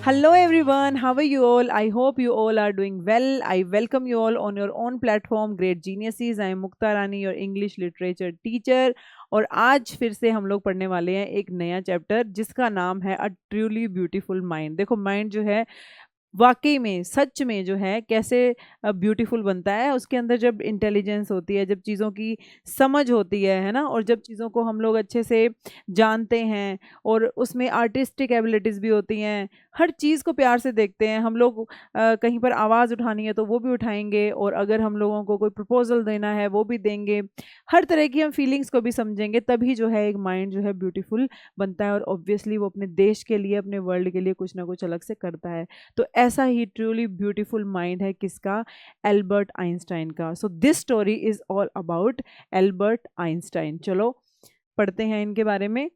Hello everyone, how are you all? I hope you all are doing well. I welcome you all on your own platform Great Geniuses. I am Mukta Rani, your English literature teacher. और आज फिर से हम लोग पढ़ने वाले हैं एक नया चैप्टर जिसका नाम है अ ट्रूली ब्यूटीफुल माइंड। देखो माइंड जो है वाकई में सच में जो है कैसे ब्यूटीफुल बनता है उसके अंदर जब इंटेलिजेंस होती है, जब चीज़ों की समझ होती है ना, और जब चीज़ों को हम लोग अच्छे से जानते हैं और उसमें आर्टिस्टिक एबिलिटीज़ भी होती हैं। हर चीज़ को प्यार से देखते हैं हम लोग। कहीं पर आवाज़ उठानी है तो वो भी उठाएंगे, और अगर हम लोगों को कोई प्रपोजल देना है वो भी देंगे। हर तरह की हम फीलिंग्स को भी समझेंगे, तभी जो है एक माइंड जो है ब्यूटीफुल बनता है, और ऑब्वियसली वो अपने देश के लिए, अपने वर्ल्ड के लिए कुछ ना कुछ अलग से करता है। तो ऐसा ही ट्रूली ब्यूटीफुल माइंड है किसका? एल्बर्ट आइंस्टाइन का। So this story is all about Albert Einstein. चलो पढ़ते हैं इनके बारे में।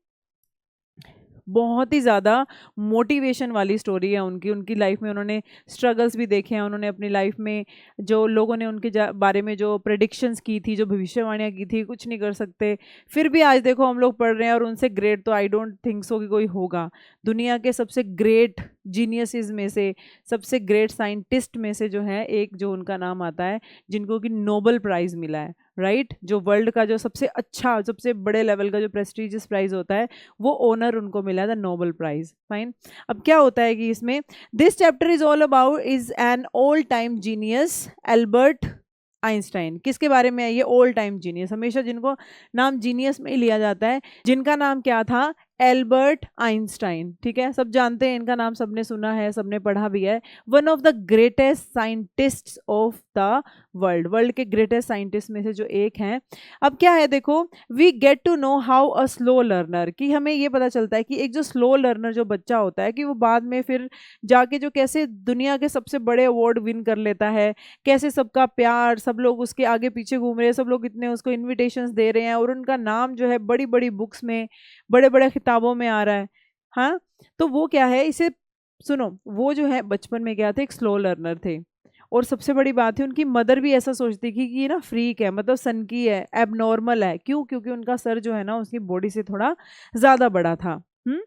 बहुत ही ज़्यादा मोटिवेशन वाली स्टोरी है उनकी। उनकी लाइफ में उन्होंने स्ट्रगल्स भी देखे हैं। उन्होंने अपनी लाइफ में जो लोगों ने उनके बारे में जो प्रेडिक्शंस की थी, जो भविष्यवाणियाँ की थी, कुछ नहीं कर सकते, फिर भी आज देखो हम लोग पढ़ रहे हैं, और उनसे ग्रेट तो आई डोंट थिंक सो कि कोई होगा। दुनिया के सबसे ग्रेट जीनियसिस में से, सबसे ग्रेट साइंटिस्ट में से जो है एक, जो उनका नाम आता है, जिनको कि नोबेल प्राइज़ मिला है, राइट? जो वर्ल्ड का जो सबसे अच्छा, सबसे बड़े लेवल का जो प्रेस्टिजियस प्राइज़ होता है, वो ओनर उनको मिला था, नोबेल प्राइज। फाइन। अब क्या होता है कि इसमें this chapter is all about is an all time genius Albert Einstein. किसके बारे में है ये ऑल टाइम जीनियस? हमेशा जिनको नाम जीनियस में ही लिया जाता है, जिनका नाम क्या था? Albert Einstein. ठीक है, सब जानते हैं इनका नाम, सबने सुना है, सबने पढ़ा भी है। One of the greatest scientists of the world, world के ग्रेटेस्ट साइंटिस्ट में से जो एक हैं। अब क्या है देखो, we get to know how a slow learner, कि हमें ये पता चलता है कि एक जो स्लो लर्नर जो बच्चा होता है, कि वो बाद में फिर जाके जो कैसे दुनिया के सबसे बड़े अवार्ड विन कर लेता है, कैसे सबका प्यार, सब लोग उसके आगे पीछे घूम रहे हैं, सब लोग इतने उसको इन्विटेशंस दे रहे हैं, और उनका नाम जो है बड़ी बड़ी बुक्स में, बड़े बड़े खिताबों में आ रहा है। हाँ, तो वो क्या है, इसे सुनो। वो जो है बचपन में क्या थे, एक स्लो लर्नर थे। और सबसे बड़ी बात है, उनकी मदर भी ऐसा सोचती थी कि ये ना फ्रीक है, मतलब सनकी है, एबनॉर्मल है। क्यों? क्योंकि उनका सर जो है ना उसकी बॉडी से थोड़ा ज़्यादा बड़ा था। हम्म।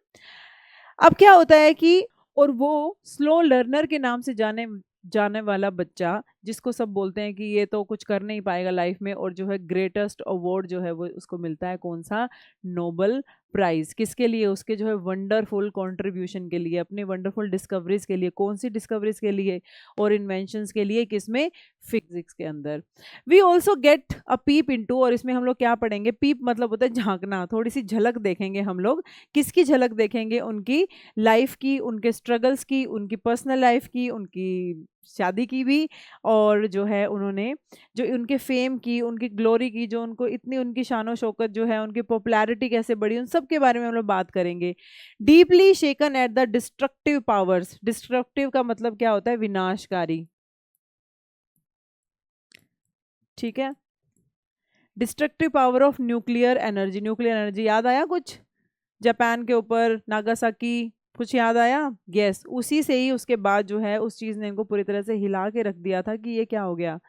अब क्या होता है कि, और वो स्लो लर्नर के नाम से जाने जाने वाला बच्चा, जिसको सब बोलते हैं कि ये तो कुछ कर नहीं पाएगा लाइफ में, और जो है ग्रेटेस्ट अवार्ड जो है वो उसको मिलता है, कौन सा? Nobel prize. किसके लिए? उसके जो है वंडरफुल कंट्रीब्यूशन के लिए, अपने वंडरफुल डिस्कवरीज के लिए। कौन सी डिस्कवरीज के लिए? और इन्वेंशंस के लिए। किसमें? फिजिक्स के अंदर। We also get a peep into, और इसमें हम लोग क्या पढ़ेंगे? पीप मतलब होता है झांकना, थोड़ी सी झलक देखेंगे हम लोग। किसकी झलक देखेंगे? उनकी लाइफ की, उनके स्ट्रगल्स की, उनकी पर्सनल लाइफ की, उनकी शादी की भी, और जो है उन्होंने जो उनके फेम की, उनकी ग्लोरी की, जो उनको इतनी उनकी शानो शौकत जो है, उनकी पॉपुलैरिटी कैसे बढ़ी, उन सब के बारे में हम लोग बात करेंगे। Deeply shaken at the destructive powers. Destructive का मतलब क्या होता है? विनाशकारी। ठीक है, destructive power of nuclear energy. Nuclear energy याद आया कुछ? जापान के ऊपर नागासाकी, कुछ याद आया? यस, उसी से ही उसके बाद जो है उस चीज़ ने इनको पूरी तरह से हिला के रख दिया था कि ये क्या हो गया।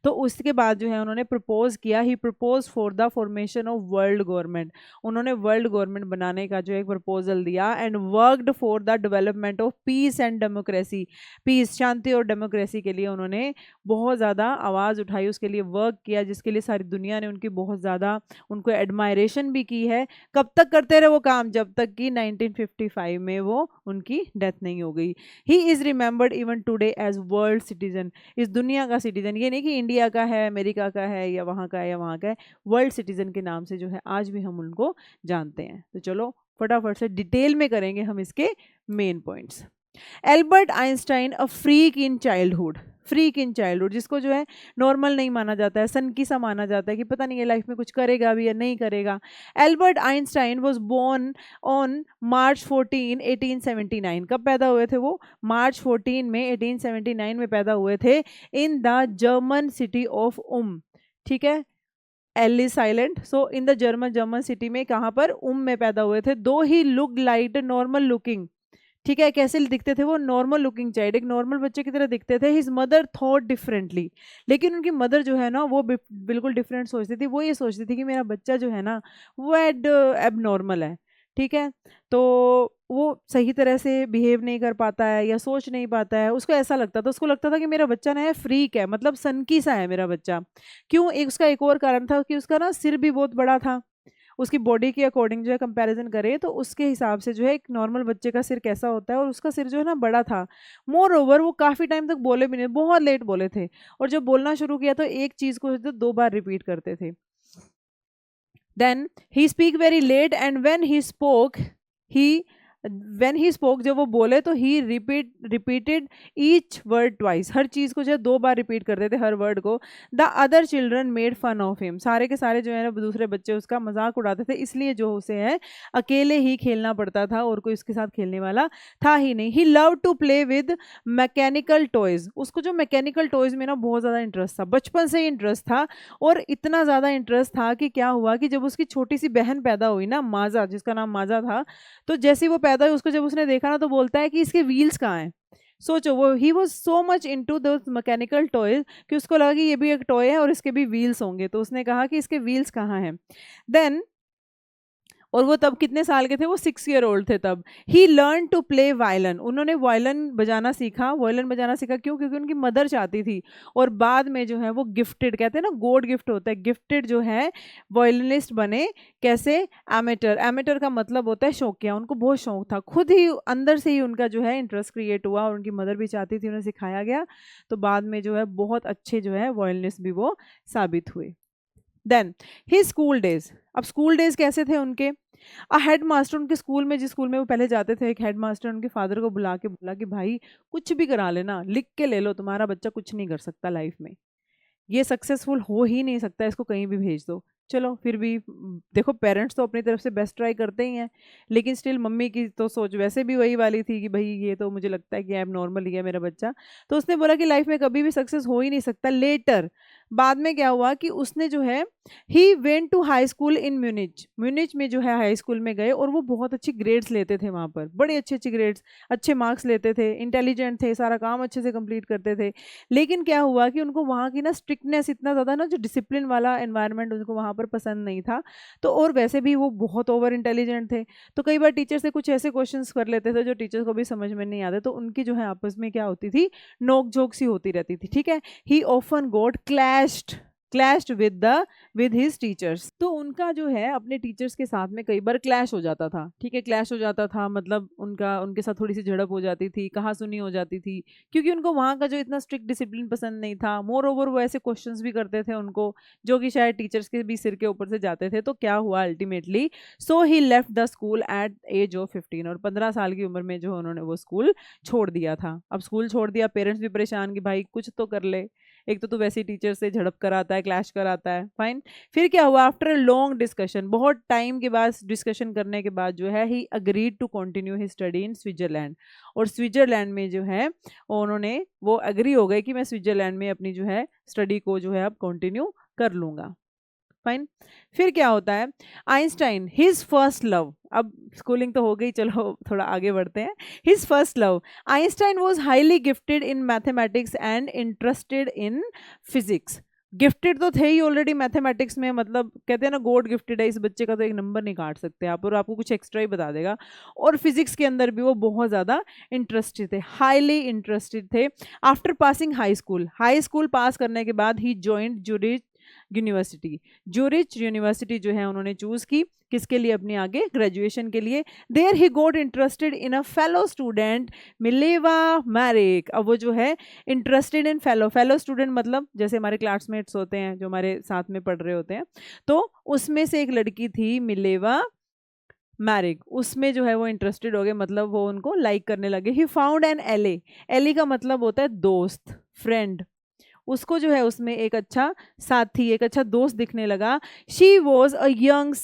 तो उसके बाद जो है उन्होंने प्रपोज किया, he propose for the formation of world government. उन्होंने वर्ल्ड गवर्नमेंट बनाने का जो एक प्रपोजल दिया, and worked for the development of peace and democracy. Peace, शांति और डेमोक्रेसी के लिए उन्होंने बहुत ज़्यादा आवाज़ उठाई, उसके लिए वर्क किया, जिसके लिए सारी दुनिया ने उनकी बहुत ज़्यादा उनको एडमायरेशन भी की है। कब तक करते रहे वो काम? जब तक कि 1955 में वो उनकी डेथ नहीं हो गई। He is remembered even today as world citizen. इस दुनिया का सिटीजन, ये नहीं कि इंडिया का है, अमेरिका का है, या वहाँ का है, या वहाँ का है। वर्ल्ड सिटीजन के नाम से जो है आज भी हम उनको जानते हैं। तो चलो फटाफट से डिटेल में करेंगे हम इसके main points. Albert Einstein a freak in childhood. Freak in childhood, जिसको जो है नॉर्मल नहीं माना जाता है, सनकी सा माना जाता है, कि पता नहीं ये लाइफ में कुछ करेगा भी या नहीं करेगा। Albert Einstein was born on March 14 1879। कब पैदा हुए थे वो? मार्च 14 में 1879 में पैदा हुए थे, in the German city of ठीक है, Ellis Island. So in the German city में, कहाँ पर? में पैदा हुए थे। Though he look like normal looking. ठीक है, कैसे दिखते थे वो? नॉर्मल लुकिंग चाइल्ड, एक नॉर्मल बच्चे की तरह दिखते थे। His mother thought differently. लेकिन उनकी मदर जो है ना वो बिल्कुल डिफरेंट सोचती थी। वो ये सोचती थी कि मेरा बच्चा जो है ना वो एब नॉर्मल है। ठीक है। तो वो सही तरह से बिहेव नहीं कर पाता है या सोच नहीं पाता है, उसको ऐसा लगता था, उसको लगता था कि मेरा बच्चा ना है फ्रीक है, मतलब सनकी सा है मेरा बच्चा। क्यों? एक उसका एक और कारण था कि उसका ना सिर भी बहुत बड़ा था। उसकी बॉडी के अकॉर्डिंग जो है कंपैरिजन करें तो उसके हिसाब से जो है एक नॉर्मल बच्चे का सिर कैसा होता है, और उसका सिर जो है ना बड़ा था। मोर ओवर वो काफ़ी टाइम तक बोले भी नहीं, बहुत लेट बोले थे। और जब बोलना शुरू किया तो एक चीज़ को तो 2 बार रिपीट करते थे। Then he speak very late and he when he spoke, जब वो बोले तो he repeated each word twice, हर चीज़ को जो है 2 बार रिपीट करते थे, हर वर्ड को। The other children made fun of him, सारे के सारे जो है ना दूसरे बच्चे उसका मजाक उड़ाते थे, इसलिए जो उसे है अकेले ही खेलना पड़ता था और कोई उसके साथ खेलने वाला था ही नहीं। He love to play with mechanical toys, उसको जो मैकेनिकल टॉयज़ में ना बहुत ज़्यादा इंटरेस्ट था, बचपन से ही इंटरेस्ट था। और इतना ज़्यादा इंटरेस्ट था कि क्या हुआ कि जब उसकी छोटी सी बहन पैदा हुई ना, माजा, जिसका नाम माजा था, तो जैसे ही वो पैदा हुई उसको जब उसने देखा ना तो बोलता है कि इसके व्हील्स कहाँ हैं। सोचो, वो he was so much into the mechanical toy कि उसको लगा कि ये भी एक टॉय है और इसके भी व्हील्स होंगे, तो उसने कहा कि इसके व्हील्स कहाँ हैं। देन, और वो तब कितने साल के थे? वो 6 ईयर ओल्ड थे तब। ही लर्न टू प्ले वायलन, उन्होंने वायलन बजाना सीखा। वायलन बजाना सीखा क्यों? क्योंकि उनकी मदर चाहती थी। और बाद में जो है वो गिफ्टेड, कहते हैं ना गॉड गिफ्ट होता है, गिफ्टेड जो है वायलिनिस्ट बने। कैसे? एमेटर, एमेटर का मतलब होता है शौकिया, उनको बहुत शौक था, खुद ही अंदर से ही उनका जो है इंटरेस्ट क्रिएट हुआ और उनकी मदर भी चाहती थी, उन्हें सिखाया गया। तो बाद में जो है बहुत अच्छे जो है वायलिनिस्ट भी वो साबित हुए। देन ही स्कूल डेज, अब स्कूल डेज कैसे थे उनके? हेड मास्टर, उनके स्कूल में, जिस स्कूल में वो पहले जाते थे, एक हेड मास्टर उनके फादर को बुला के बोला कि भाई कुछ भी करा लेना, लिख के ले लो, तुम्हारा बच्चा कुछ नहीं कर सकता लाइफ में, ये सक्सेसफुल हो ही नहीं सकता, इसको कहीं भी भेज दो। चलो फिर भी देखो, पेरेंट्स तो अपनी तरफ से बेस्ट ट्राई करते ही हैं, लेकिन स्टिल मम्मी की तो सोच वैसे भी वही वाली थी कि भाई ये तो मुझे लगता है कि एब नॉर्मल ही है मेरा बच्चा। तो उसने बोला कि लाइफ में कभी भी सक्सेस हो ही नहीं सकता। लेटर, बाद में क्या हुआ कि उसने जो है he went to high school in Munich, Munich में जो है हाई स्कूल में गए, और वो बहुत अच्छी ग्रेड्स लेते थे वहाँ पर, बड़े अच्छे अच्छे ग्रेड्स, अच्छे मार्क्स लेते थे, इंटेलिजेंट थे, सारा काम अच्छे से कंप्लीट करते थे। लेकिन क्या हुआ कि उनको वहाँ की ना स्ट्रिक्टनेस इतना ज़्यादा ना, जो डिसिप्लिन वाला एनवायरनमेंट उनको वहाँ पर पसंद नहीं था। तो और वैसे भी वो बहुत ओवर इंटेलिजेंट थे, तो कई बार टीचर से कुछ ऐसे क्वेश्चंस कर लेते थे जो टीचर्स को भी समझ में नहीं आते, तो उनकी जो है आपस में क्या होती थी, नोक झोंक सी होती रहती थी। ठीक है। ही often got clashed with his teachers, तो उनका जो है अपने टीचर्स के साथ में कई बार क्लैश हो जाता था। ठीक है, क्लैश हो जाता था मतलब उनके साथ थोड़ी सी झड़प हो जाती थी, कहा सुनी हो जाती थी, क्योंकि उनको वहाँ का जो इतना स्ट्रिक्ट डिसिप्लिन पसंद नहीं था। मोर ओवर वो ऐसे क्वेश्चंस भी करते थे उनको जो कि शायद टीचर्स के भी सिर के ऊपर से जाते थे। तो क्या हुआ ultimately, so he left the school at age of 15, और 15 साल की उम्र में जो उन्होंने वो स्कूल छोड़ दिया था। अब स्कूल छोड़ दिया, पेरेंट्स भी परेशान कि भाई कुछ तो कर ले, एक तो तू वैसे टीचर से झड़प कराता है, क्लैश कराता है। फाइन। फिर क्या हुआ? आफ्टर अ लॉन्ग डिस्कशन, बहुत टाइम के बाद डिस्कशन करने के बाद जो है he agreed to continue his study in Switzerland, और स्विट्जरलैंड में जो है उन्होंने वो एग्री हो गए कि मैं स्विट्जरलैंड में अपनी जो है स्टडी को जो है अब कंटिन्यू कर लूँगा। फाइन। फिर क्या होता है? आइंस्टाइन, हिज फर्स्ट लव, अब स्कूलिंग तो हो गई, चलो थोड़ा आगे बढ़ते हैं। His first love, Einstein was highly gifted in mathematics and interested in physics. Gifted तो थे ही ऑलरेडी मैथमेटिक्स में, मतलब कहते हैं ना गॉड गिफ्टेड है, इस बच्चे का तो एक नंबर नहीं काट सकते आप, और आपको कुछ एक्स्ट्रा ही बता देगा। और फिजिक्स के अंदर भी वो बहुत ज़्यादा इंटरेस्टेड थे, हाईली इंटरेस्टेड थे। आफ्टर पासिंग हाई स्कूल पास करने के बाद ही जॉइंट ज्यूरिच यूनिवर्सिटी जो है उन्होंने चूज की, किसके लिए? अपनी आगे ग्रेजुएशन के लिए। There he got interested in a fellow student Mileva Maric. अब वो जो है इंटरेस्टेड इन फेलो स्टूडेंट, मतलब जैसे हमारे क्लासमेट्स होते हैं जो हमारे साथ में पढ़ रहे होते हैं, तो उसमें से एक लड़की थी मिलेवा मैरिक, उसमें जो है वो इंटरेस्टेड हो गए, मतलब वो उनको लाइक करने लगे। ही फाउंड एन एले का मतलब होता है दोस्त, फ्रेंड, उसको जो है उसमें एक अच्छा साथी, एक अच्छा दोस्त दिखने लगा। She was a young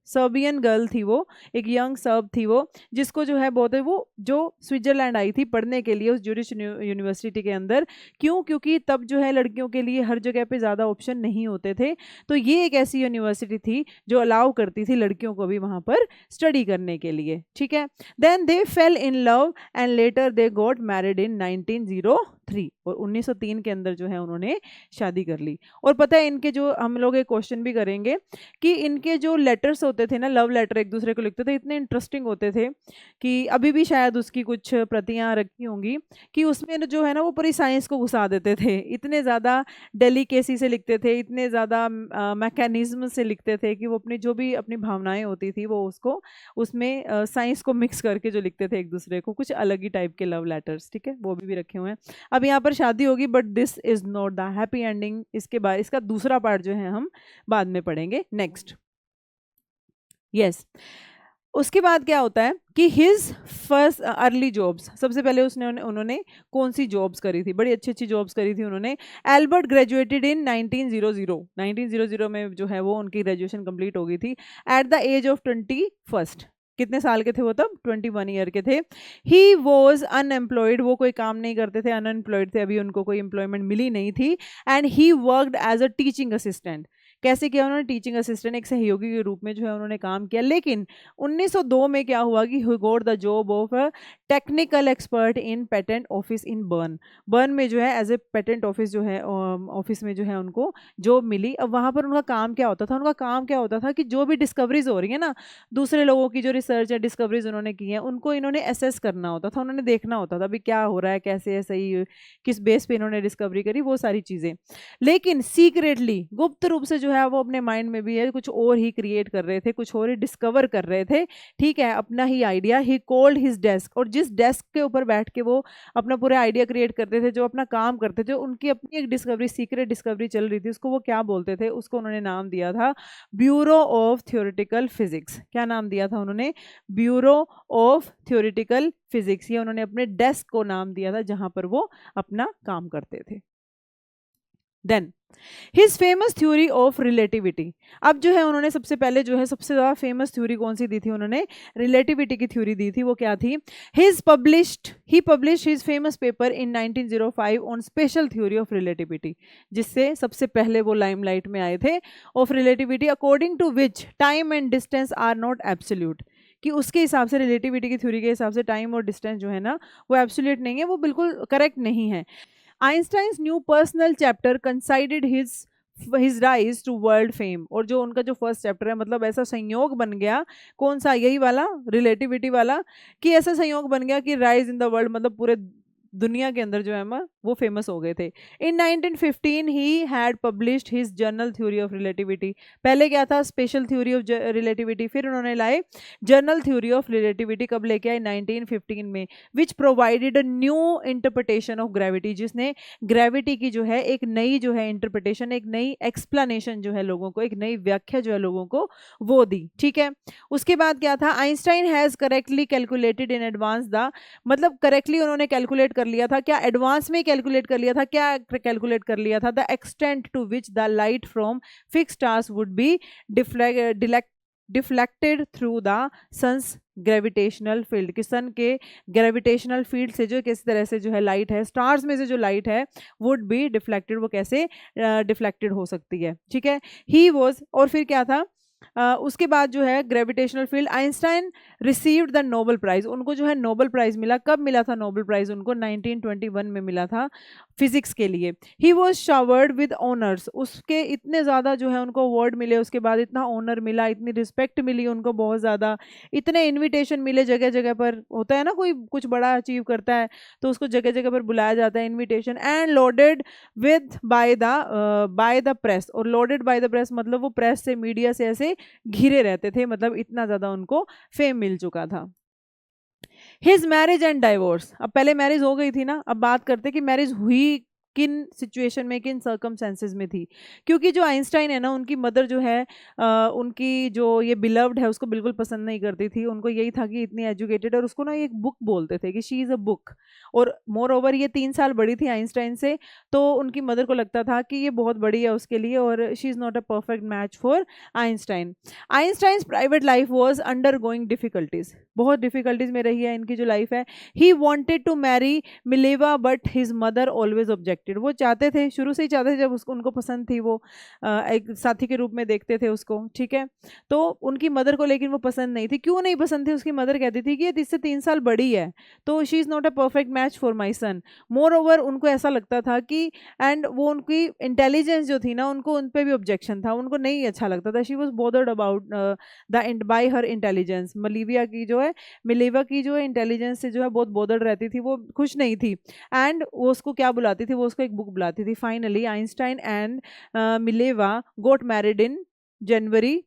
Serbian girl थी वो, एक यंग सर्ब थी वो, जिसको जो है बहुत, वो जो स्विट्जरलैंड आई थी पढ़ने के लिए उस ज्यूरिच यूनिवर्सिटी के अंदर। क्यों? क्योंकि तब जो है लड़कियों के लिए हर जगह पे ज़्यादा ऑप्शन नहीं होते थे, तो ये एक ऐसी यूनिवर्सिटी थी जो अलाउ करती थी लड़कियों को भी वहाँ पर स्टडी करने के लिए। ठीक है। Then they fell in love and later they got married in 1902 1903 और 1903 के अंदर जो है उन्होंने शादी कर ली। और पता है इनके जो हम लोग एक क्वेश्चन भी करेंगे कि इनके जो लेटर्स होते थे ना, लव लेटर एक दूसरे को लिखते थे, इतने इंटरेस्टिंग होते थे कि अभी भी शायद उसकी कुछ प्रतियां रखी होंगी कि उसमें जो है ना वो पूरी साइंस को घुसा देते थे। इतने ज़्यादा डेलिकेसी से लिखते थे, इतने ज़्यादा मैकेनिज्म से लिखते थे कि वो अपनी जो भी अपनी भावनाएं होती थी वो उसको उसमें साइंस को मिक्स करके जो लिखते थे एक दूसरे को, कुछ अलग ही टाइप के लव लेटर्स। ठीक है, वो भी रखे हुए हैं। अब यहाँ पर शादी होगी but this is not the happy ending. इसके बाद इसका दूसरा पार्ट जो है हम बाद में पढ़ेंगे नेक्स्ट। यस, उसके बाद क्या होता है कि हिज फर्स्ट अर्ली जॉब्स, सबसे पहले उन्होंने कौन सी जॉब्स करी थी, बड़ी अच्छी अच्छी जॉब्स करी थी उन्होंने। एल्बर्ट ग्रेजुएटेड इन 1900 में जो है वो उनकी ग्रेजुएशन कंप्लीट हो गई थी एट द एज ऑफ 21। कितने साल के थे वो तब? 21 ईयर के थे। ही वॉज अनएम्प्लॉयड, वो कोई काम नहीं करते थे, अनएम्प्लॉयड थे, अभी उनको कोई एम्प्लॉयमेंट मिली नहीं थी। And he worked as a teaching assistant. कैसे किया उन्होंने? टीचिंग असिस्टेंट, एक सहयोगी के रूप में जो है उन्होंने काम किया। लेकिन 1902 में क्या हुआ कि he got the job of a technical expert in patent office in burn. Burn में जो है एज ए पेटेंट ऑफिस जो है ऑफिस में जो है उनको जॉब मिली। अब वहाँ पर उनका काम क्या होता था? उनका काम क्या होता था कि जो भी डिस्कवरीज हो रही है ना, दूसरे लोगों की जो रिसर्च है, डिस्कवरीज उन्होंने की है, उनको इन्होंने असेस करना होता था, उन्होंने देखना होता था अभी क्या हो रहा है, कैसे है, सही किस बेस पे इन्होंने डिस्कवरी करी, वो सारी चीज़ें। लेकिन सीक्रेटली, गुप्त रूप से जो है वो अपने माइंड में भी है कुछ और ही क्रिएट कर रहे थे, कुछ और ही डिस्कवर कर रहे थे। ठीक है, अपना ही idea. He called his desk, और जिस डेस्क के ऊपर बैठ के वो अपना पूरा आइडिया क्रिएट करते थे, जो अपना काम करते थे, उनकी अपनी एक डिस्कवरी, सीक्रेट डिस्कवरी चल रही थी, उसको वो क्या बोलते थे? उसको उन्होंने नाम दिया था ब्यूरो ऑफ थ्योरेटिकल फिजिक्स। क्या नाम दिया था उन्होंने? Bureau of theoretical physics. ये उन्होंने अपने डेस्क को नाम दिया था जहां पर वो अपना काम करते थे। Then his famous theory of relativity. अब जो है उन्होंने सबसे पहले जो है सबसे ज़्यादा फेमस थ्योरी कौन सी दी थी? उन्होंने रिलेटिविटी की थ्योरी दी थी। वो क्या थी? He published his famous paper in 1905 on special theory of relativity, जिससे सबसे पहले वो लाइमलाइट में आए थे। Of relativity according to which time and distance are not absolute, कि उसके हिसाब से, रिलेटिविटी की थ्योरी के हिसाब से टाइम और डिस्टेंस जो है ना वो एब्सोल्यूट नहीं है, वो बिल्कुल करेक्ट नहीं है। Einstein's new personal chapter considered his rise to world fame, और जो उनका जो फर्स्ट चैप्टर है, मतलब ऐसा संयोग बन गया, कौन सा? यही वाला, रिलेटिविटी वाला, कि ऐसा संयोग बन गया कि राइज इन द वर्ल्ड, मतलब पूरे दुनिया के अंदर जो है वो फेमस हो गए थे। इन 1915 he had published his journal theory of relativity. पहले क्या था? स्पेशल थ्योरी ऑफ रिलेटिविटी, फिर उन्होंने लाए जर्नल थ्योरी ऑफ रिलेटिविटी। कब लेके आए? 1915 में। Which provided a new interpretation of gravity, जिसने ग्रेविटी की जो है एक नई जो है इंटरप्रिटेशन, एक नई एक्सप्लेनेशन जो है लोगों को, एक नई व्याख्या जो है लोगों को वो दी। ठीक है, उसके बाद क्या था? Einstein has correctly calculated in advance the, मतलब करेक्टली उन्होंने कैलकुलेट कर लिया था। क्या? एडवांस में कैलकुलेट कर लिया था। क्या कैलकुलेट कर लिया था? The extent to which the light from fixed stars would be deflected through the sun's gravitational field, कि सन के ग्रेविटेशनल फील्ड से जो किस तरह से जो है लाइट है, स्टार्स में से जो लाइट है वुड बी डिफ्लेक्टेड, वो कैसे डिफ्लेक्टेड हो सकती है। ठीक है, ही वॉज, और फिर क्या था? उसके बाद जो है gravitational field, Einstein received the Nobel prize, उनको जो है नोबेल प्राइज मिला। कब मिला था नोबेल प्राइज उनको? 1921 में मिला था फिजिक्स के लिए। He was showered with honours, उसके इतने ज़्यादा जो है उनको अवार्ड मिले, उसके बाद इतना ऑनर मिला, इतनी रिस्पेक्ट मिली उनको बहुत ज़्यादा, इतने इन्विटेशन मिले जगह जगह पर। होता है ना कोई कुछ बड़ा अचीव करता है तो उसको जगह जगह पर बुलाया जाता है, invitation. And loaded with by the press, और लोडेड बाय द प्रेस मतलब वो प्रेस से, मीडिया से ऐसे घिरे रहते थे, मतलब इतना ज़्यादा उनको फेम मिल चुका था। हिज मैरिज एंड डाइवोर्स, अब पहले मैरिज हो गई थी ना, अब बात करते कि मैरिज हुई किन सिचुएशन में, किन सर्कमस्टेंसेस में थी। क्योंकि जो आइंस्टाइन है ना, उनकी मदर जो है उनकी जो ये बिलव्ड है उसको बिल्कुल पसंद नहीं करती थी। उनको यही था कि इतनी एजुकेटेड, और उसको ना एक बुक बोलते थे कि शी इज़ अ बुक, और मोर ओवर ये 3 साल बड़ी थी आइंस्टाइन से, तो उनकी मदर को लगता था कि ये बहुत बड़ी है उसके लिए, और she is not a perfect match for Einstein. Einstein's private life was undergoing difficulties, बहुत डिफिकल्टीज में रही है इनकी जो लाइफ है। He wanted to marry Mileva but his mother always objected, attracted, वो चाहते थे, शुरू से ही चाहते थे, जब उसको उनको पसंद थी, वो एक साथी के रूप में देखते थे उसको, ठीक है। तो उनकी मदर को लेकिन वो पसंद नहीं थी। क्यों नहीं पसंद थी? उसकी मदर कहती थी कि ये इससे 3 साल बड़ी है, तो she is not a perfect match for my son. Moreover उनको ऐसा लगता था कि, एंड वो उनकी इंटेलिजेंस जो थी ना, उनको उन पर भी ऑब्जेक्शन था, उनको नहीं अच्छा लगता था। She was bothered about the by her intelligence. Mileva की जो है इंटेलिजेंस से जो है बहुत बोदर्ड रहती थी, वो खुश नहीं थी। एंड वो उसको क्या बुलाती थी? वो उसको एक बुक बुलाती थी। Finally Einstein and Mileva got married in January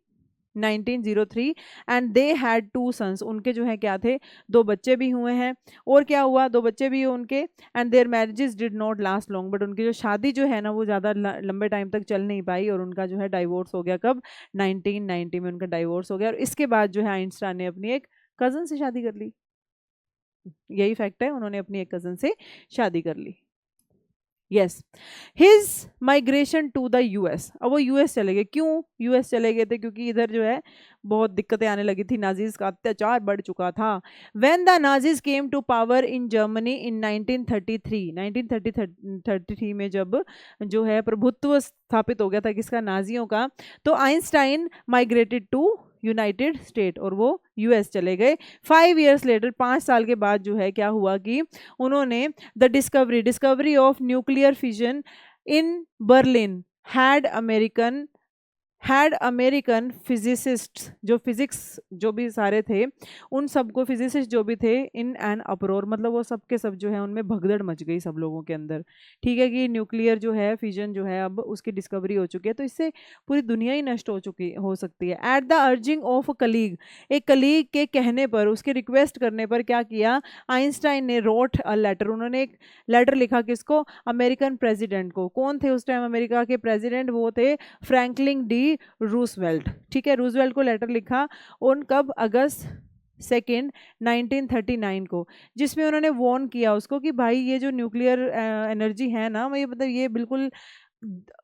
1903 and they had 2 sons. उनके जो है क्या थे? 2 बच्चे भी हुए हैं। और क्या हुआ? 2 बच्चे भी हुए उनके। And their marriages did not last long, but उनकी जो शादी जो है ना, वो ज़्यादा लंबे टाइम तक चल नहीं पाई, और उनका जो है डाइवोर्स हो गया। कब? 1990 में उनका डाइवोर्स हो गया। और इसके बाद जो है आइंस्टाइन ने अपनी एक कज़न से शादी कर ली। यही फैक्ट है, उन्होंने अपनी एक कज़न से शादी कर ली। Yes, his migration to the US. अब वो यूएस चले गए। क्यों यूएस चले गए थे? क्योंकि इधर जो है बहुत दिक्कतें आने लगी थी, नाजीज का अत्याचार बढ़ चुका था। When the Nazis came to power in Germany in 1933 में जब जो है प्रभुत्व स्थापित हो गया था किसका? नाजियों का। तो Einstein migrated to United State, और वो यूएस चले गए। 5 ईयर्स लेटर, 5 साल के बाद जो है क्या हुआ कि उन्होंने the discovery of nuclear fission in Berlin had American physicists, जो फिजिक्स जो भी सारे थे, उन सबको फिजिसिस्ट जो भी थे, इन एन अपरोर, मतलब वो सब के सब जो है उनमें भगदड़ मच गई सब लोगों के अंदर, ठीक है, कि न्यूक्लियर जो है फिजन जो है अब उसकी डिस्कवरी हो चुकी है, तो इससे पूरी दुनिया ही नष्ट हो सकती है। At the urging of a colleague, एक कलीग के कहने पर, उसके रिक्वेस्ट करने पर क्या किया? आइंस्टाइन ने रोट अ लेटर, उन्होंने एक लेटर लिखा। किसको? अमेरिकन प्रेसिडेंट को। कौन थे उस टाइम अमेरिका के प्रेसिडेंट? वो थे फ्रैंकलिन डी रूजवेल्ट, ठीक है। रूजवेल्ट को लेटर लिखा। उन कब? अगस्त 2 1939 को, जिसमें उन्होंने वार्न किया उसको कि भाई ये जो न्यूक्लियर एनर्जी है ना, ये मतलब ये बिल्कुल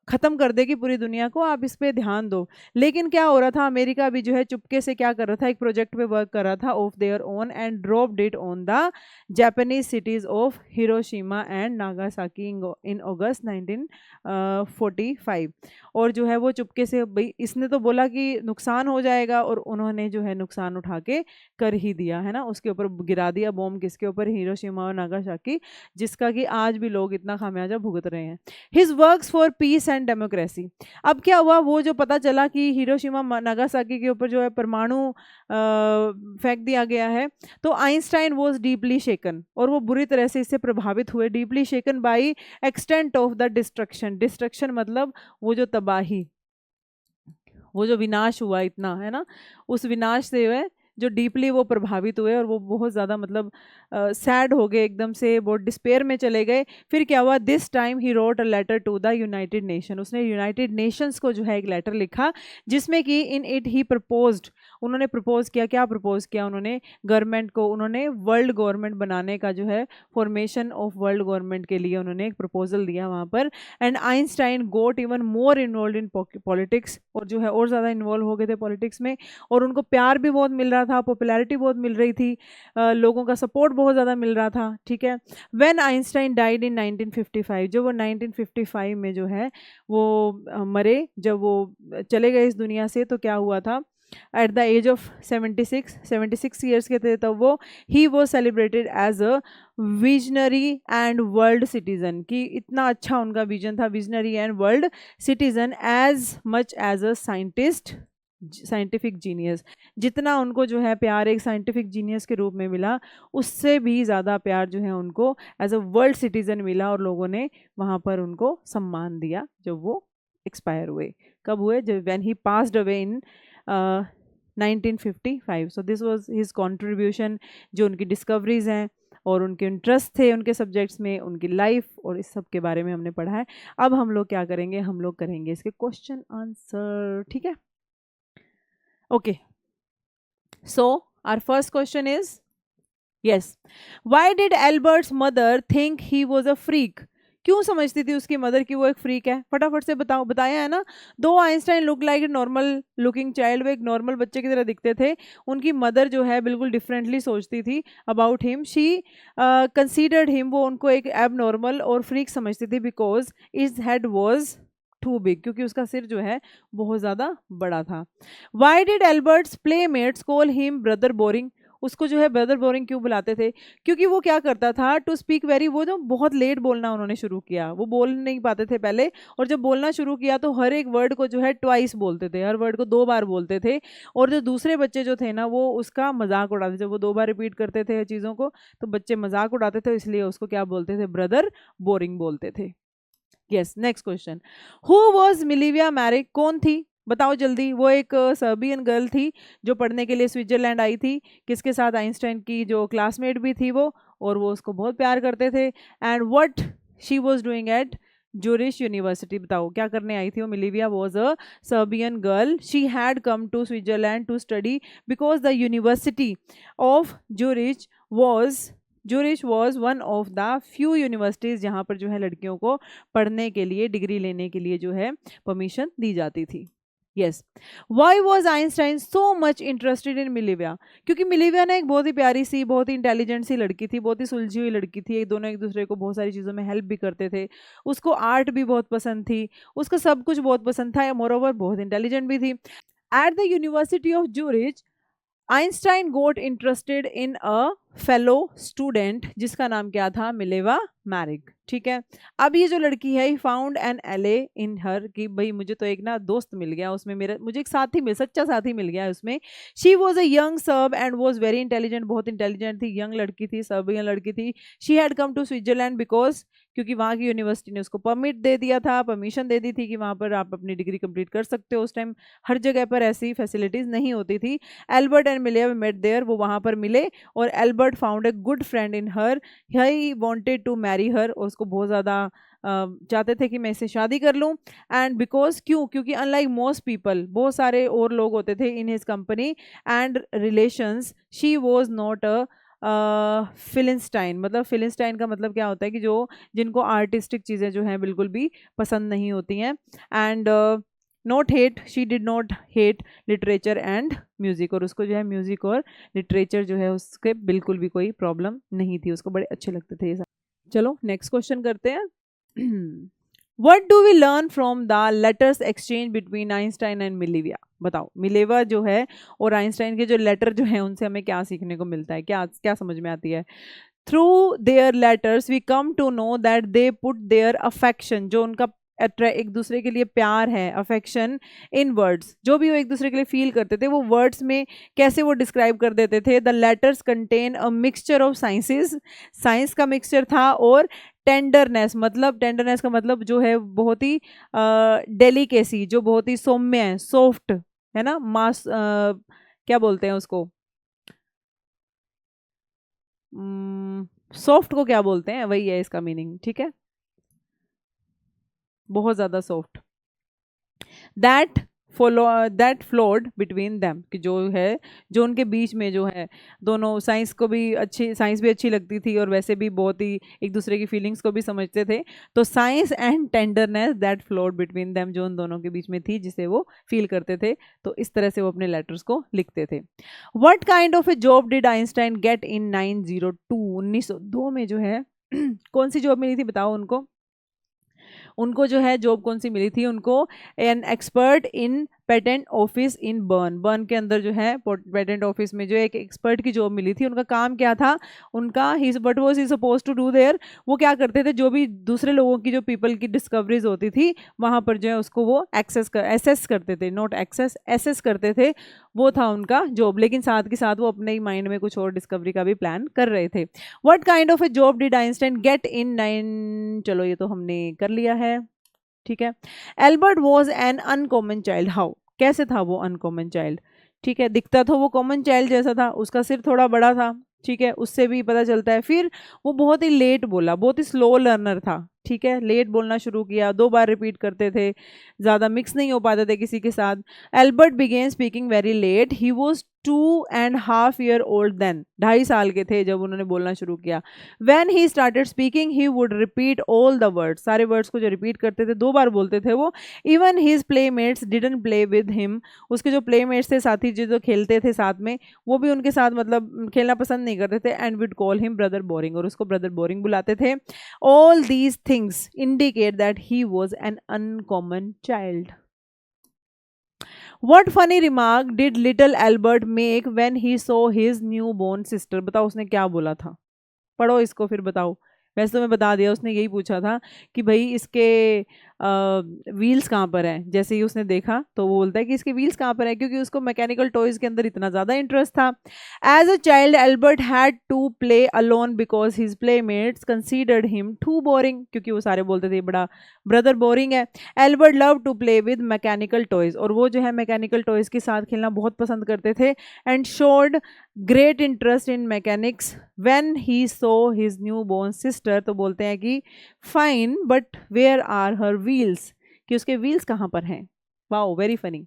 खत्म कर देगी पूरी दुनिया को, आप इस पे ध्यान दो। लेकिन क्या हो रहा था? अमेरिका भी जो है चुपके से क्या कर रहा था? एक प्रोजेक्ट पे वर्क कर रहा था of their own, and dropped it on the Japanese cities of Hiroshima and Nagasaki in August 1945। और जो है वो चुपके से, भाई इसने तो बोला कि नुकसान हो जाएगा, और उन्होंने जो है नुकसान उठा के कर ही दिया, है ना। उसके ऊपर गिरा दिया बॉम्ब। किसके ऊपर? हिरोशिमा और नागासाकी, जिसका कि आज भी लोग इतना खामियाजा भुगत रहे हैं। His works for piece and democracy. अब क्या हुआ? वो जो पता चला कि हिरोशिमा नागासाकी के ऊपर जो है परमाणु फेंक दिया गया है, तो आइंस्टाइन वॉज डीपली शेकन, और वो बुरी तरह से इससे प्रभावित हुए। Deeply shaken by extent of the destruction. Destruction मतलब वो जो तबाही, वो जो विनाश हुआ इतना, है ना, उस विनाश से है जो डीपली वो प्रभावित हुए, और वो बहुत ज़्यादा मतलब सैड हो गए, एकदम से बहुत डिस्पेयर में चले गए। फिर क्या हुआ? This time he wrote a letter to the United Nation. उसने यूनाइटेड नेशंस को जो है एक लेटर लिखा, जिसमें कि इन इट ही प्रपोज्ड, उन्होंने प्रपोज किया। क्या प्रपोज किया उन्होंने? गवर्नमेंट को, उन्होंने वर्ल्ड गवर्नमेंट बनाने का जो है, फॉर्मेशन ऑफ वर्ल्ड गवर्नमेंट के लिए उन्होंने एक प्रपोजल दिया वहाँ पर। And Einstein got even more involve in politics, और जो है और ज़्यादा इन्वॉल्व हो गए थे पॉलिटिक्स में, और उनको प्यार भी बहुत मिल रहा था, पॉपुलैरिटी बहुत मिल रही थी, लोगों का सपोर्ट बहुत ज़्यादा मिल रहा था, ठीक है। व्हेन आइंस्टाइन डाइड इन 1955, जो वो 1955 में जो है वो मरे, जब वो चले गए इस दुनिया से, तो क्या हुआ था? At the age of 76 years के थे तब वो, ही वो celebrated as a visionary and world citizen, कि इतना अच्छा उनका विजन था, visionary and world citizen, as much as a scientist, scientific genius. जितना उनको जो है प्यार एक साइंटिफिक जीनियस के रूप में मिला, उससे भी ज़्यादा प्यार जो है उनको एज अ वर्ल्ड सिटीजन मिला, और लोगों ने वहाँ पर उनको सम्मान दिया जब वो एक्सपायर हुए। कब हुए? जब when he passed away in 1955। So this was his contribution, जो उनकी डिस्कवरीज हैं और उनके इंटरेस्ट थे उनके सब्जेक्ट्स में, उनकी लाइफ, और इस सब के बारे में हमने पढ़ा है। अब हम लोग क्या करेंगे? हम लोग करेंगे इसके क्वेश्चन आंसर, ठीक है। Okay, so our first question is, yes, why did Albert's mother think he was a freak? क्यों समझती थी उसकी मदर की वो एक फ्रीक है? फटाफट से बताओ, बताया है ना। दो Einstein look like a normal looking child, वो एक नॉर्मल बच्चे की तरह दिखते थे, उनकी मदर जो है बिल्कुल डिफरेंटली सोचती थी about him. She considered him, वो उनको एक एब नॉर्मल और फ्रीक समझती थी, because his head was too big, क्योंकि उसका सिर जो है बहुत ज़्यादा बड़ा था। Why did Albert's playmates call him brother boring? उसको जो है ब्रदर बोरिंग क्यों बुलाते थे? क्योंकि वो क्या करता था, टू स्पीक वेरी, वो जो बहुत लेट बोलना उन्होंने शुरू किया, वो बोल नहीं पाते थे पहले, और जब बोलना शुरू किया तो हर एक वर्ड को जो है ट्वाइस बोलते थे, हर वर्ड को 2 बार बोलते थे। और जो दूसरे बच्चे जो थे ना, वो उसका मजाक उड़ाते, जब वो 2 बार रिपीट करते थे चीज़ों को तो बच्चे मजाक उड़ाते थे, इसलिए उसको क्या बोलते थे, ब्रदर बोरिंग बोलते थे। Yes, next question, who was Mileva Maric? कौन थी, बताओ जल्दी। वो एक सर्बियन गर्ल थी जो पढ़ने के लिए स्विट्जरलैंड आई थी, किसके साथ? आइंस्टाइन की जो क्लासमेट भी थी वो, और वो उसको बहुत प्यार करते थे। And what she was doing at Zurich university? बताओ क्या करने आई थी वो? Mileva was a Serbian girl, she had come to Switzerland to study because the university of Zurich was one of the few universities जहाँ पर जो है लड़कियों को पढ़ने के लिए, डिग्री लेने के लिए जो है परमिशन दी जाती थी। Yes, why was Einstein so much interested in Mileva? क्योंकि मिलीविया ना एक बहुत ही प्यारी सी, बहुत ही इंटेलिजेंट सी लड़की थी, बहुत ही सुलझी हुई लड़की थी, एक दोनों एक दूसरे को बहुत सारी चीज़ों में हेल्प भी करते थे, उसको आर्ट भी बहुत पसंद थी, उसका सब कुछ बहुत पसंद था, मोरोवर बहुत इंटेलिजेंट भी थी। At the university of Zurich Einstein got interested in a fellow student जिसका नाम क्या था? Mileva Maric. ठीक है, अब ये जो लड़की है, ही फाउंड एन एले इन हर, कि भाई मुझे तो एक ना दोस्त मिल गया उसमें, मेरा मुझे एक साथी मिल, सच्चा साथी मिल गया उसमें। She was a young Serb and was very intelligent, बहुत इंटेलिजेंट थी, यंग लड़की थी, सर्बियन लड़की थी। She had come to Switzerland because, क्योंकि वहाँ की यूनिवर्सिटी ने उसको परमिट दे दिया था, परमिशन दे दी थी कि वहाँ पर आप अपनी डिग्री कंप्लीट कर सकते हो। उस टाइम हर जगह पर ऐसी फैसिलिटीज़ नहीं होती थी। Albert and Mileva met there, वो वहाँ पर मिले, और Albert found a good friend in her, he wanted to marry her, और उसको बहुत ज़्यादा चाहते थे कि मैं इससे शादी कर लूँ। एंड बिकॉज, क्यों? क्योंकि अनलाइक मोस्ट पीपल, बहुत सारे और लोग होते थे in his company and relations, she was not a Philistine. मतलब फिलिस्टाइन का मतलब क्या होता है कि जो, जिनको आर्टिस्टिक चीज़ें जो हैं बिल्कुल भी पसंद नहीं होती हैं। And not hate, she did not hate literature and music, और उसको जो है म्यूज़िक और लिटरेचर जो है उसके बिल्कुल भी कोई प्रॉब्लम नहीं थी, उसको बड़े अच्छे लगते थे ये सब। चलो नेक्स्ट क्वेश्चन करते हैं। What do we learn from the letters exchange between Einstein and Milivia? बताओ, मिलेवा जो है और आइंस्टाइन के जो लेटर जो है उनसे हमें क्या सीखने को मिलता है, क्या क्या समझ में आती है? Through their letters we come to know that they put their affection, जो उनका एक दूसरे के लिए प्यार है, अफेक्शन, इन वर्ड्स, जो भी वो एक दूसरे के लिए फील करते थे वो वर्ड्स में कैसे वो डिस्क्राइब कर देते थे। The letters contain a mixture of sciences, science का मिक्सचर था, और टेंडरनेस, मतलब टेंडरनेस का मतलब जो है बहुत ही डेलिकेसी, जो बहुत ही सौम्य है, सॉफ्ट है ना, मास क्या बोलते हैं उसको, सॉफ्ट को क्या बोलते हैं, वही है इसका मीनिंग। ठीक है, बहुत ज़्यादा soft. That flowed between them, कि जो है, जो उनके बीच में जो है, दोनों साइंस को भी अच्छी, साइंस भी अच्छी लगती थी और वैसे भी बहुत ही एक दूसरे की फीलिंग्स को भी समझते थे। तो science and tenderness that flowed between them, जो उन दोनों के बीच में थी, जिसे वो फील करते थे, तो इस तरह से वो अपने लेटर्स को लिखते थे। What kind of A job did Einstein get in 1902 में जो है कौन सी जॉब मिली थी, बताओ उनको। उनको जो है जॉब कौन सी मिली थी? उनको an expert in patent office in burn के अंदर जो है पेटेंट ऑफिस में जो एक एक्सपर्ट की जॉब मिली थी। उनका काम क्या था? उनका what was he suppose to do there, वो क्या करते थे, जो भी दूसरे लोगों की, जो पीपल की डिस्कवरीज होती थी वहाँ पर जो है उसको वो एसेस करते थे, नॉट एक्सेस, एसेस करते थे, वो था उनका जॉब। लेकिन साथ के साथ वो अपने ही माइंड में कुछ और डिस्कवरी का भी प्लान कर रहे थे। What kind of A job did Einstein get in 9, चलो ये तो हमने कर लिया है। ठीक है, Albert was an uncommon child. How, कैसे था वो अनकॉमन चाइल्ड? ठीक है, दिखता तो वो कॉमन चाइल्ड जैसा था, उसका सिर थोड़ा बड़ा था, ठीक है, उससे भी पता चलता है। फिर वो बहुत ही लेट बोला, बहुत ही स्लो लर्नर था, ठीक है, लेट बोलना शुरू किया, 2 बार रिपीट करते थे, ज़्यादा मिक्स नहीं हो पाते थे किसी के साथ। Albert began speaking very late, he was 2.5 year old then, 2.5 साल के थे जब उन्होंने बोलना शुरू किया। When he started speaking he would repeat all the words, सारे वर्ड्स को जो रिपीट करते थे 2 बार बोलते थे वो। Even his playmates didn't play with him, उसके जो playmates थे, साथी जो खेलते थे साथ में, वो भी उनके साथ मतलब खेलना पसंद नहीं करते थे। And would call him brother boring, और उसको brother boring बुलाते थे। All these things indicate that he was an uncommon child. What funny remark did little Albert make when he saw his newborn sister? बताओ उसने क्या बोला था, पढ़ो इसको फिर बताओ। वैसे तो मैं बता दिया, उसने यही पूछा था कि भाई इसके व्हील्स कहाँ पर हैं। जैसे ही उसने देखा तो वो बोलता है कि इसके व्हील्स कहाँ पर हैं, क्योंकि उसको मैकेनिकल टॉयज़ के अंदर इतना ज़्यादा इंटरेस्ट था। As a child Albert had to play alone because his playmates considered him too boring, क्योंकि वो सारे बोलते थे बड़ा ब्रदर बोरिंग है। Albert love to play with mechanical toys, और वो जो है मैकेनिकल टॉयज़ के साथ खेलना बहुत पसंद करते थे। And showed great interest in mechanics when he saw his new born sister, तो बोलते हैं कि fine but where are her wheels, कि उसके व्हील्स कहाँ पर हैं। Wow, very funny.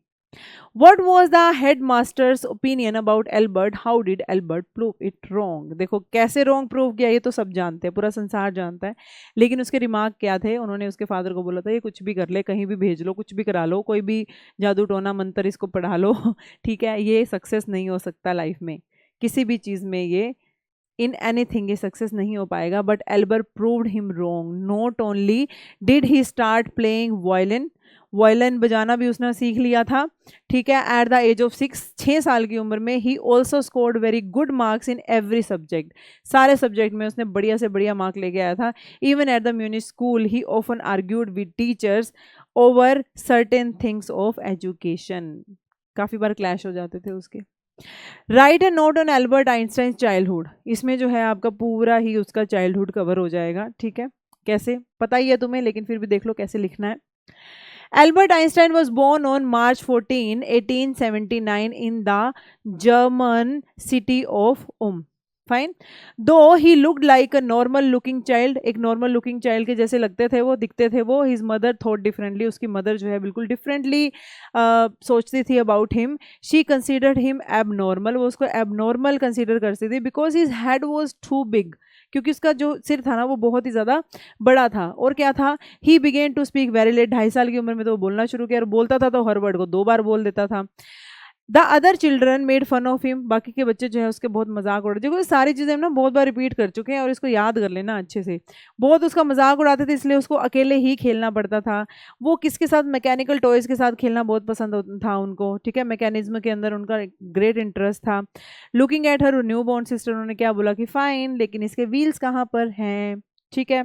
What was the headmaster's opinion about Albert? How did Albert prove it wrong? देखो कैसे wrong prove किया ये तो सब जानते हैं, पूरा संसार जानता है, लेकिन उसके रिमार्क क्या थे। उन्होंने उसके फादर को बोला था ये कुछ भी कर ले, कहीं भी भेज लो, कुछ भी करा लो, कोई भी जादू टोना मंत्र इसको पढ़ा लो ठीक है, ये सक्सेस नहीं हो सकता लाइफ में, किसी भी चीज़ में ये इन एनीथिंग ये सक्सेस नहीं हो पाएगा। But Albert proved him wrong. Not only did he start playing violin, violin बजाना भी उसने सीख लिया था, ठीक है, एट द एज ऑफ 6 साल की उम्र में। He also scored very good marks in every subject, सारे सब्जेक्ट में उसने बढ़िया से बढ़िया मार्क लेके आया था। Even at the म्यूनिश school he often argued with teachers over certain things of education, काफ़ी बार क्लैश हो जाते थे उसके। Right a note on Albert Einstein childhood, इसमें जो है आपका पूरा ही उसका चाइल्डहुड कवर हो जाएगा, ठीक है, कैसे पता ही है तुम्हें, लेकिन फिर भी देख लो कैसे लिखना है। Albert Einstein was born on March 14, 1879 in the German city of Ulm. Fine, though he looked like a normal looking child, एक नॉर्मल लुकिंग चाइल्ड के जैसे लगते थे वो, दिखते थे वो। हिज मदर थॉट डिफरेंटली, उसकी मदर जो है बिल्कुल डिफरेंटली सोचती थी about him. She considered him abnormal, वो उसको एबनॉर्मल कंसिडर करती थी, because his head was too big, क्योंकि उसका जो सिर था ना वो बहुत ही ज़्यादा बड़ा था। और क्या था, he began to speak very late, 2.5 साल की उम्र में तो वो बोलना शुरू किया, और बोलता था तो हर वर्ड को 2 बार बोल देता था। The other children made fun of him, बाकी के बच्चे जो है उसके बहुत मजाक उड़ाते। देखो ये सारी चीज़ें हम ना बहुत बार रिपीट कर चुके हैं और इसको याद कर लेना अच्छे से। बहुत उसका मजाक उड़ाते थे, इसलिए उसको अकेले ही खेलना पड़ता था। वो किसके साथ, मैकेनिकल टॉयज़ के साथ खेलना बहुत पसंद था उनको, ठीक है, मैकेनिज्म के अंदर उनका ग्रेट इंटरेस्ट था। Looking at her new born sister, उन्होंने क्या बोला कि फाइन, लेकिन इसके व्हील्स कहाँ पर हैं, ठीक है।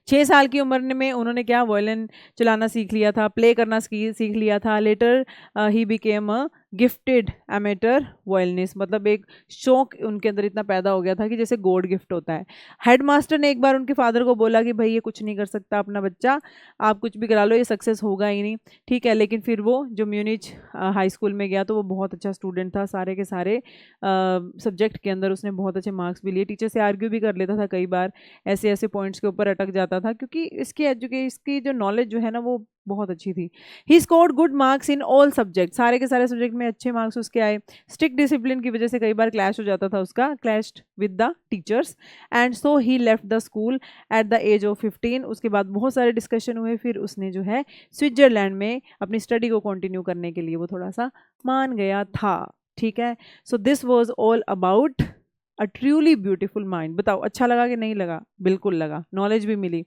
6 साल की उम्र में उन्होंने क्या, वायलिन चलाना सीख लिया था, प्ले करना सीख लिया था। Later he became a gifted amateur violinist, मतलब एक शौक उनके अंदर इतना पैदा हो गया था कि जैसे गॉड गिफ्ट होता है। हेडमास्टर ने एक बार उनके फादर को बोला कि भाई ये कुछ नहीं कर सकता अपना बच्चा, आप कुछ भी करा लो, ये सक्सेस होगा ही नहीं, ठीक है। लेकिन फिर वो जो म्यूनिच हाई स्कूल में गया तो वो बहुत अच्छा स्टूडेंट था, सारे के सारे सब्जेक्ट के अंदर उसने बहुत अच्छे मार्क्स भी लिए। टीचर से आर्ग्यू भी कर लेता था कई बार, ऐसे ऐसे पॉइंट्स के ऊपर अटक जाता था, क्योंकि इसकी जो नॉलेज जो है ना वो बहुत अच्छी थी। He scored good marks in all subject, सारे के सारे सब्जेक्ट में अच्छे मार्क्स उसके आए। स्ट्रिक्ट डिसिप्लिन की वजह से कई बार क्लैश हो जाता था उसका, clashed with the teachers, and so he left the school at the age of 15। उसके बाद बहुत सारे डिस्कशन हुए, फिर उसने जो है स्विट्जरलैंड में अपनी स्टडी को कंटिन्यू करने के लिए वो थोड़ा सा मान गया था, ठीक है। So this was all about a truly beautiful mind. बताओ अच्छा लगा कि नहीं लगा? बिल्कुल लगा, नॉलेज भी मिली।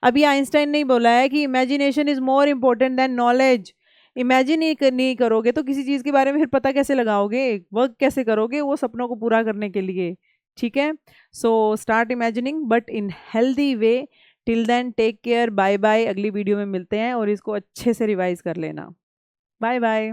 अभी आइंस्टाइन ने बोला है कि imagination is more important then knowledge. Imagine नहीं करोगे तो किसी चीज़ के बारे में फिर पता कैसे लगाओगे, वर्क कैसे करोगे वो सपनों को पूरा करने के लिए, ठीक है। So start imagining but in healthy way. Till then take care, bye bye, अगली वीडियो में मिलते हैं और इसको अच्छे से रिवाइज कर लेना। Bye bye.